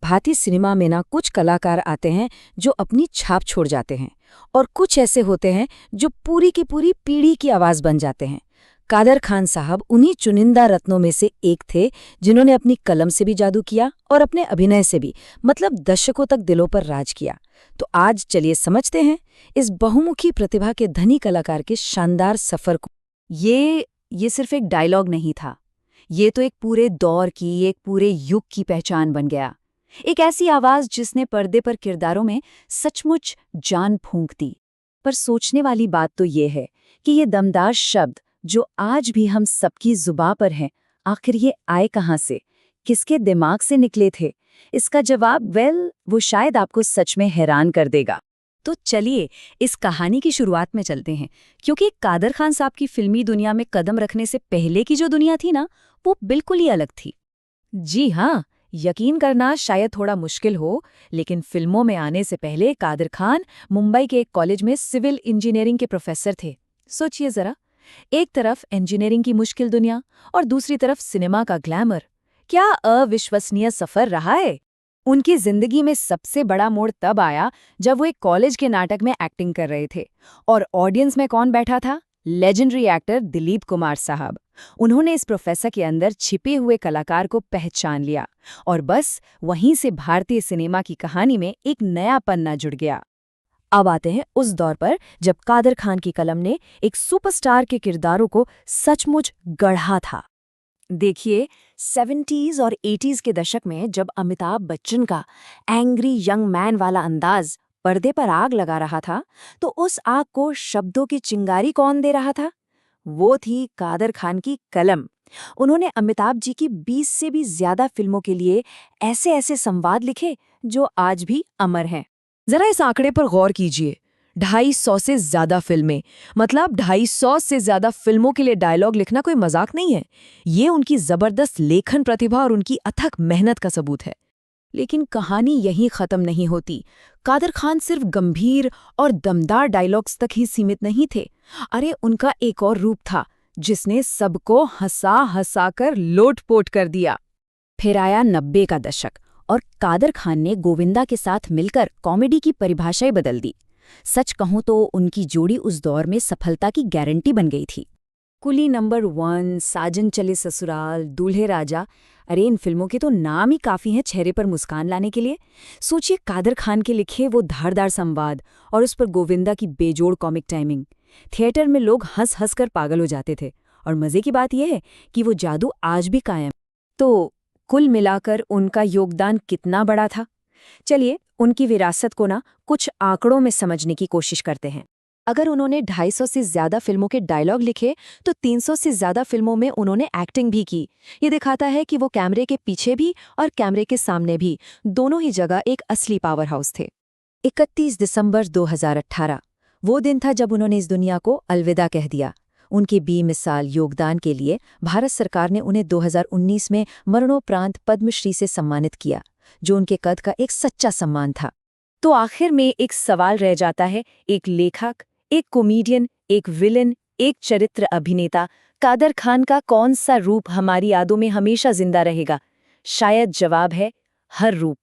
भारतीय सिनेमा में ना कुछ कलाकार आते हैं जो अपनी छाप छोड़ जाते हैं और कुछ ऐसे होते हैं जो पूरी की पूरी पीढ़ी की आवाज बन जाते हैं। कादर खान साहब उन्हीं चुनिंदा रत्नों में से एक थे जिन्होंने अपनी कलम से भी जादू किया और अपने अभिनय से भी, मतलब दर्शकों तक दिलों पर राज किया। तो आज चलिए समझते हैं इस बहुमुखी प्रतिभा के धनी कलाकार के शानदार सफर को। ये सिर्फ एक डायलॉग नहीं था, ये तो एक पूरे दौर की, एक पूरे युग की पहचान बन गया। एक ऐसी आवाज जिसने पर्दे पर किरदारों में सचमुच जान फूंक दी। पर सोचने वाली बात तो ये है कि ये दमदार शब्द जो आज भी हम सबकी जुबां पर हैं, आखिर ये आए कहाँ से, किसके दिमाग से निकले थे? इसका जवाब वो शायद आपको सच में हैरान कर देगा। तो चलिए इस कहानी की शुरुआत में चलते हैं, क्योंकि कादर खान साहब की फिल्मी दुनिया में कदम रखने से पहले की जो दुनिया थी ना, वो बिल्कुल ही अलग थी। जी हाँ, यकीन करना शायद थोड़ा मुश्किल हो, लेकिन फिल्मों में आने से पहले कादर खान मुंबई के एक कॉलेज में सिविल इंजीनियरिंग के प्रोफेसर थे। सोचिए जरा, एक तरफ इंजीनियरिंग की मुश्किल दुनिया और दूसरी तरफ सिनेमा का ग्लैमर। क्या अविश्वसनीय सफर रहा है। उनकी जिंदगी में सबसे बड़ा मोड़ तब आया जब वो एक कॉलेज के नाटक में एक्टिंग कर रहे थे, और ऑडियंस में कौन बैठा था? लेजेंडरी एक्टर दिलीप कुमार साहब। उन्होंने इस प्रोफेसर के अंदर छिपे हुए कलाकार को पहचान लिया, और बस वहीं से भारतीय सिनेमा की कहानी में एक नया पन्ना जुड़ गया। अब आते हैं उस दौर पर जब कादर खान की कलम ने एक सुपरस्टार के किरदारों को सचमुच गढ़ा था। देखिए, 70s और 80s के दशक में जब अमिताभ बच्चन का एंग्री यंग मैन वाला अंदाज पर्दे पर आग लगा रहा था, तो उस आग को शब्दों की चिंगारी कौन दे रहा था? वो थी कादर खान की कलम। उन्होंने अमिताभ जी की 20 से भी ज्यादा फिल्मों के लिए ऐसे ऐसे संवाद लिखे जो आज भी अमर हैं। जरा इस आंकड़े पर गौर कीजिए, 250 से ज्यादा फिल्में, मतलब 250 से ज्यादा फिल्मों के लिए डायलॉग लिखना कोई मजाक नहीं है। ये उनकी जबरदस्त लेखन प्रतिभा और उनकी अथक मेहनत का सबूत है। लेकिन कहानी यहीं खत्म नहीं होती। कादर खान सिर्फ गंभीर और दमदार डायलॉग्स तक ही सीमित नहीं थे। अरे, उनका एक और रूप था जिसने सबको हंसा हंसा कर लोटपोट कर दिया। फिर आया 90 का दशक, और कादर खान ने गोविंदा के साथ मिलकर कॉमेडी की परिभाषाएं बदल दी। सच कहूं तो उनकी जोड़ी उस दौर में सफलता की गारंटी बन गई थी। कुली नंबर 1, साजन चले ससुराल, दूल्हे राजा, अरे इन फिल्मों के तो नाम ही काफी हैं चेहरे पर मुस्कान लाने के लिए। सोचिए, कादर खान के लिखे वो धारदार संवाद और उस पर गोविंदा की बेजोड़ कॉमिक टाइमिंग। थिएटर में लोग हंस हंस कर पागल हो जाते थे, और मजे की बात यह है कि वो जादू आज भी कायम। तो कुल मिलाकर उनका योगदान कितना बड़ा था? चलिए उनकी विरासत को ना कुछ आंकड़ों में समझने की कोशिश करते हैं। अगर उन्होंने 250 से ज्यादा फिल्मों के डायलॉग लिखे, तो 300 से ज्यादा फिल्मों में उन्होंने एक्टिंग भी की। ये दिखाता है कि वो कैमरे के पीछे भी और कैमरे के सामने भी, दोनों ही जगह एक असली पावर हाउस थे। 31 दिसंबर 2018 वो दिन था जब उन्होंने इस दुनिया को अलविदा कह दिया। उनके बेमिसाल योगदान के लिए भारत सरकार ने उन्हें 2019 में मरणोपरांत पद्मश्री से सम्मानित किया, जो उनके कद का एक सच्चा सम्मान था। तो आखिर में एक सवाल रह जाता है, एक लेखक, एक कॉमेडियन, एक विलन, एक चरित्र अभिनेता, कादर खान का कौन सा रूप हमारी यादों में हमेशा जिंदा रहेगा? शायद जवाब है हर रूप।